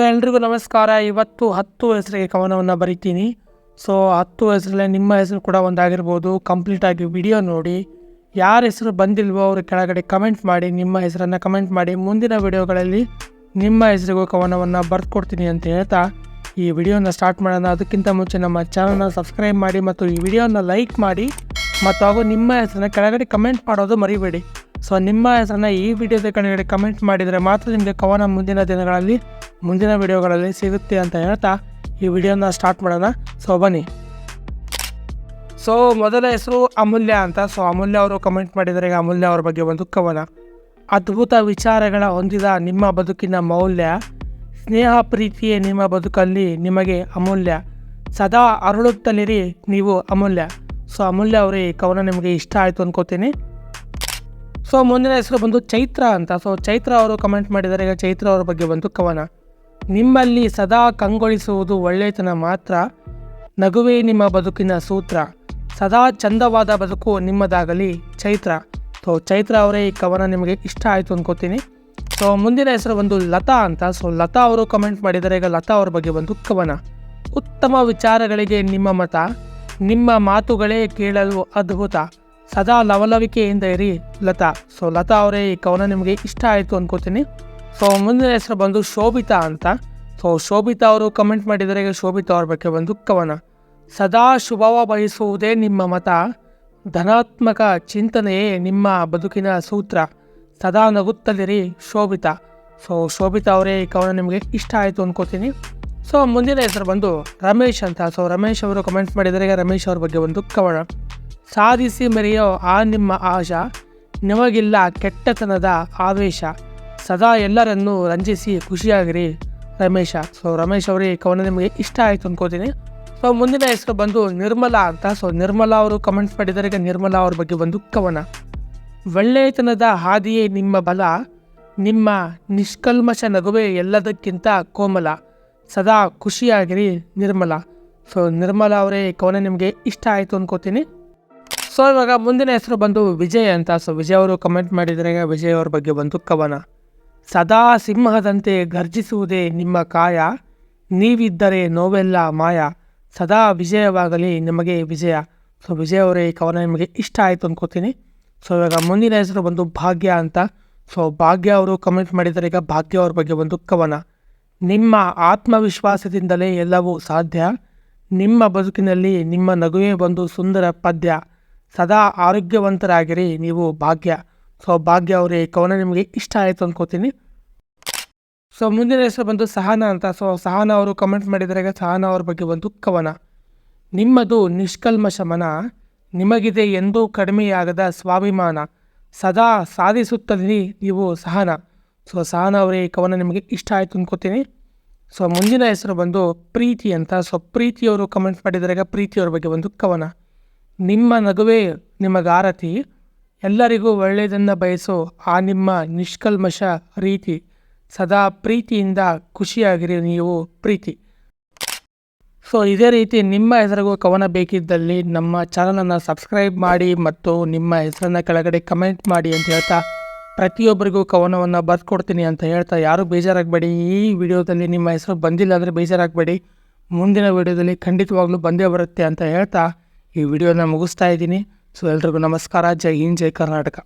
ಎಲ್ರಿಗೂ ನಮಸ್ಕಾರ. ಇವತ್ತು 10 ಹೆಸರಿಗೆ ಕವನವನ್ನು ಬರಿತೀನಿ. 10 ಹೆಸರಲ್ಲೇ ನಿಮ್ಮ ಹೆಸರು ಕೂಡ ಒಂದಾಗಿರ್ಬೋದು. ಕಂಪ್ಲೀಟಾಗಿ ವಿಡಿಯೋ ನೋಡಿ. ಯಾರ ಹೆಸರು ಬಂದಿಲ್ವೋ ಅವರು ಕೆಳಗಡೆ ಕಮೆಂಟ್ ಮಾಡಿ, ನಿಮ್ಮ ಹೆಸರನ್ನು ಕಮೆಂಟ್ ಮಾಡಿ. ಮುಂದಿನ ವಿಡಿಯೋಗಳಲ್ಲಿ ನಿಮ್ಮ ಹೆಸರಿಗೂ ಕವನವನ್ನು ಬರ್ಕೊಡ್ತೀನಿ ಅಂತ ಹೇಳ್ತಾ ಈ ವಿಡಿಯೋನ ಸ್ಟಾರ್ಟ್ ಮಾಡೋಣ. ಅದಕ್ಕಿಂತ ಮುಂಚೆ ನಮ್ಮ ಚಾನಲ್ನ ಸಬ್ಸ್ಕ್ರೈಬ್ ಮಾಡಿ ಮತ್ತು ಈ ವಿಡಿಯೋನ ಲೈಕ್ ಮಾಡಿ ಮತ್ತು ಹಾಗೂ ನಿಮ್ಮ ಹೆಸರನ್ನ ಕೆಳಗಡೆ ಕಮೆಂಟ್ ಮಾಡೋದು ಮರಿಬೇಡಿ. ನಿಮ್ಮ ಹೆಸರನ್ನ ಈ ವಿಡಿಯೋದ ಕೆಳಗಡೆ ಕಮೆಂಟ್ ಮಾಡಿದರೆ ಮಾತ್ರ ನಿಮಗೆ ಕವನ ಮುಂದಿನ ದಿನಗಳಲ್ಲಿ ಮುಂದಿನ ವಿಡಿಯೋಗಳಲ್ಲಿ ಸಿಗುತ್ತೆ ಅಂತ ಹೇಳ್ತಾ ಈ ವಿಡಿಯೋನ ಸ್ಟಾರ್ಟ್ ಮಾಡೋಣ. ಬನ್ನಿ. ಮೊದಲ ಹೆಸರು ಅಮೂಲ್ಯ ಅಂತ. ಅಮೂಲ್ಯ ಅವರು ಕಮೆಂಟ್ ಮಾಡಿದರೆ ಈಗ ಅಮೂಲ್ಯ ಅವ್ರ ಬಗ್ಗೆ ಒಂದು ಕವನ. ಅದ್ಭುತ ವಿಚಾರಗಳ ಹೊಂದಿದ ನಿಮ್ಮ ಬದುಕಿನ ಮೌಲ್ಯ, ಸ್ನೇಹ ಪ್ರೀತಿಯೇ ನಿಮ್ಮ ಬದುಕಲ್ಲಿ ನಿಮಗೆ ಅಮೂಲ್ಯ, ಸದಾ ಅರಳುತ್ತಲಿರಿ ನೀವು ಅಮೂಲ್ಯ. ಅಮೂಲ್ಯ ಅವರೇ ಈ ಕವನ ನಿಮಗೆ ಇಷ್ಟ ಆಯಿತು ಅನ್ಕೋತೀನಿ. ಮುಂದಿನ ಹೆಸರು ಬಂದು ಚೈತ್ರ ಅಂತ. ಚೈತ್ರ ಅವರು ಕಮೆಂಟ್ ಮಾಡಿದರೆ ಈಗ ಚೈತ್ರ ಅವರ ಬಗ್ಗೆ ಒಂದು ಕವನ. ನಿಮ್ಮಲ್ಲಿ ಸದಾ ಕಂಗೊಳಿಸುವುದು ಒಳ್ಳೆಯತನ ಮಾತ್ರ, ನಗುವೇ ನಿಮ್ಮ ಬದುಕಿನ ಸೂತ್ರ, ಸದಾ ಚಂದವಾದ ಬದುಕು ನಿಮ್ಮದಾಗಲಿ ಚೈತ್ರ. ಚೈತ್ರ ಅವರೇ ಈ ಕವನ ನಿಮಗೆ ಇಷ್ಟ ಆಯಿತು ಅನ್ಕೋತೀನಿ. ಮುಂದಿನ ಹೆಸರು ಬಂದು ಲತಾ ಅಂತ. ಲತಾ ಅವರು ಕಮೆಂಟ್ ಮಾಡಿದರೆ ಈಗ ಲತಾ ಅವ್ರ ಬಗ್ಗೆ ಒಂದು ಕವನ. ಉತ್ತಮ ವಿಚಾರಗಳಿಗೆ ನಿಮ್ಮ ಮತ, ನಿಮ್ಮ ಮಾತುಗಳೇ ಕೇಳಲು ಅದ್ಭುತ, ಸದಾ ಲವಲವಿಕೆಯಿಂದ ಇರಿ ಲತಾ. ಲತಾ ಅವರೇ ಈ ಕವನ ನಿಮಗೆ ಇಷ್ಟ ಆಯಿತು ಅನ್ಕೋತೀನಿ. ಮುಂದಿನ ಹೆಸರು ಬಂದು ಶೋಭಿತಾ ಅಂತ. ಶೋಭಿತಾ ಅವರು ಕಮೆಂಟ್ ಮಾಡಿದರೆ ಈಗ ಶೋಭಿತಾ ಅವ್ರ ಬಗ್ಗೆ ಒಂದು ಕವನ. ಸದಾ ಶುಭವ ಬಯಸುವುದೇ ನಿಮ್ಮ ಮತ, ಧನಾತ್ಮಕ ಚಿಂತನೆಯೇ ನಿಮ್ಮ ಬದುಕಿನ ಸೂತ್ರ, ಸದಾ ನಗುತ್ತಲಿರಿ ಶೋಭಿತಾ. ಶೋಭಿತಾ ಅವರೇ ಈ ಕವನ ನಿಮಗೆ ಇಷ್ಟ ಆಯಿತು ಅನ್ಕೋತೀನಿ. ಮುಂದಿನ ಹೆಸರು ಬಂದು ರಮೇಶ್ ಅಂತ. ರಮೇಶ್ ಅವರು ಕಮೆಂಟ್ ಮಾಡಿದರೆ ಈಗ ರಮೇಶ್ ಅವ್ರ ಬಗ್ಗೆ ಒಂದು ಕವನ. ಸಾಧಿಸಿ ಮೆರೆಯೋ ಆ ನಿಮ್ಮ ಆಶಾ, ನಿಮಗಿಲ್ಲ ಕೆಟ್ಟತನದ ಆವೇಶ, ಸದಾ ಎಲ್ಲರನ್ನೂ ರಂಜಿಸಿ ಖುಷಿಯಾಗಿರಿ ರಮೇಶ. ರಮೇಶ್ ಅವರೇ ಈ ಕವನ ನಿಮಗೆ ಇಷ್ಟ ಆಯಿತು ಅನ್ಕೋತೀನಿ. ಮುಂದಿನ ಹೆಸರು ಬಂದು ನಿರ್ಮಲಾ ಅಂತ. ನಿರ್ಮಲಾ ಅವರು ಕಮೆಂಟ್ಸ್ ಮಾಡಿದರೆ ಈಗ ನಿರ್ಮಲಾ ಅವ್ರ ಬಗ್ಗೆ ಒಂದು ಕವನ. ಒಳ್ಳೆಯತನದ ಹಾದಿಯೇ ನಿಮ್ಮ ಬಲ, ನಿಮ್ಮ ನಿಷ್ಕಲ್ಮಶ ನಗುವೆ ಎಲ್ಲದಕ್ಕಿಂತ ಕೋಮಲ, ಸದಾ ಖುಷಿಯಾಗಿರಿ ನಿರ್ಮಲಾ. ನಿರ್ಮಲಾ ಅವರೇ ಈ ಕವನ ನಿಮಗೆ ಇಷ್ಟ ಆಯಿತು ಅನ್ಕೋತೀನಿ. ಇವಾಗ ಮುಂದಿನ ಹೆಸರು ಬಂದು ವಿಜಯ್ ಅಂತ. ವಿಜಯ್ ಅವರು ಕಮೆಂಟ್ ಮಾಡಿದರೆ ವಿಜಯ್ ಅವ್ರ ಬಗ್ಗೆ ಬಂದು ಕವನ. ಸದಾ ಸಿಂಹದಂತೆ ಗರ್ಜಿಸುವುದೇ ನಿಮ್ಮ ಕಾಯ, ನೀವಿದ್ದರೆ ನೋವೆಲ್ಲ ಮಾಯ, ಸದಾ ವಿಜಯವಾಗಲಿ ನಿಮಗೆ ವಿಜಯ. ವಿಜಯ್ ಅವರೇ ಈ ಕವನ ನಿಮಗೆ ಇಷ್ಟ ಆಯಿತು ಅನ್ಕೋತೀನಿ. ಇವಾಗ ಮುಂದಿನ ಹೆಸರು ಬಂದು ಭಾಗ್ಯ ಅಂತ. ಭಾಗ್ಯ ಅವರು ಕಮೆಂಟ್ ಮಾಡಿದರೆ ಈಗ ಭಾಗ್ಯ ಅವ್ರ ಬಗ್ಗೆ ಒಂದು ಕವನ. ನಿಮ್ಮ ಆತ್ಮವಿಶ್ವಾಸದಿಂದಲೇ ಎಲ್ಲವೂ ಸಾಧ್ಯ, ನಿಮ್ಮ ಬದುಕಿನಲ್ಲಿ ನಿಮ್ಮ ನಗುವೇ ಒಂದು ಸುಂದರ ಪದ್ಯ, ಸದಾ ಆರೋಗ್ಯವಂತರಾಗಿರಿ ನೀವು ಭಾಗ್ಯ. ಭಾಗ್ಯ ಅವರೇ ಈ ಕವನ ನಿಮಗೆ ಇಷ್ಟ ಆಯಿತು ಅನ್ಕೋತೀನಿ. ಮುಂದಿನ ಹೆಸರು ಬಂದು ಸಹನಾ ಅಂತ. ಸಹನಾ ಅವರು ಕಮೆಂಟ್ ಮಾಡಿದರೆ ಸಹನಾ ಅವ್ರ ಬಗ್ಗೆ ಒಂದು ಕವನ. ನಿಮ್ಮದು ನಿಷ್ಕಲ್ಮಶ ಮನ, ನಿಮಗಿದೆ ಎಂದೂ ಕಡಿಮೆಯಾಗದ ಸ್ವಾಭಿಮಾನ, ಸದಾ ಸಾಧಿಸುತ್ತಲೇ ನೀವು ಸಹನಾ. ಸಹನಾ ಅವರೇ ಈ ಕವನ ನಿಮಗೆ ಇಷ್ಟ ಆಯಿತು ಅನ್ಕೋತೀನಿ. ಮುಂದಿನ ಹೆಸರು ಬಂದು ಪ್ರೀತಿ ಅಂತ. ಪ್ರೀತಿಯವರು ಕಮೆಂಟ್ ಮಾಡಿದರೆ ಪ್ರೀತಿಯವ್ರ ಬಗ್ಗೆ ಒಂದು ಕವನ. ನಿಮ್ಮ ನಗುವೇ ನಿಮಗಾರತಿ, ಎಲ್ಲರಿಗೂ ಒಳ್ಳೆಯದನ್ನು ಬಯಸೋ ಆ ನಿಮ್ಮ ನಿಷ್ಕಲ್ಮಶ ರೀತಿ, ಸದಾ ಪ್ರೀತಿಯಿಂದ ಖುಷಿಯಾಗಿರಿ ನೀವು ಪ್ರೀತಿ. ಇದೇ ರೀತಿ ನಿಮ್ಮ ಹೆಸರಿಗೂ ಕವನ ಬೇಕಿದ್ದಲ್ಲಿ ನಮ್ಮ ಚಾನಲನ್ನು ಸಬ್ಸ್ಕ್ರೈಬ್ ಮಾಡಿ ಮತ್ತು ನಿಮ್ಮ ಹೆಸರನ್ನು ಕೆಳಗಡೆ ಕಮೆಂಟ್ ಮಾಡಿ ಅಂತ ಹೇಳ್ತಾ ಪ್ರತಿಯೊಬ್ಬರಿಗೂ ಕವನವನ್ನು ಬರ್ಕೊಡ್ತೀನಿ ಅಂತ ಹೇಳ್ತಾ ಯಾರೂ ಬೇಜಾರಾಗಬೇಡಿ. ಈ ವಿಡಿಯೋದಲ್ಲಿ ನಿಮ್ಮ ಹೆಸರು ಬಂದಿಲ್ಲ ಅಂದರೆ ಬೇಜಾರಾಗಬೇಡಿ, ಮುಂದಿನ ವಿಡಿಯೋದಲ್ಲಿ ಖಂಡಿತವಾಗ್ಲೂ ಬಂದೇ ಬರುತ್ತೆ ಅಂತ ಹೇಳ್ತಾ ಈ ವಿಡಿಯೋನ ಮುಗಿಸ್ತಾ ಇದ್ದೀನಿ. ಎಲ್ರಿಗೂ ನಮಸ್ಕಾರ. ಜೈ ಹಿಂದ್, ಜೈ ಕರ್ನಾಟಕ.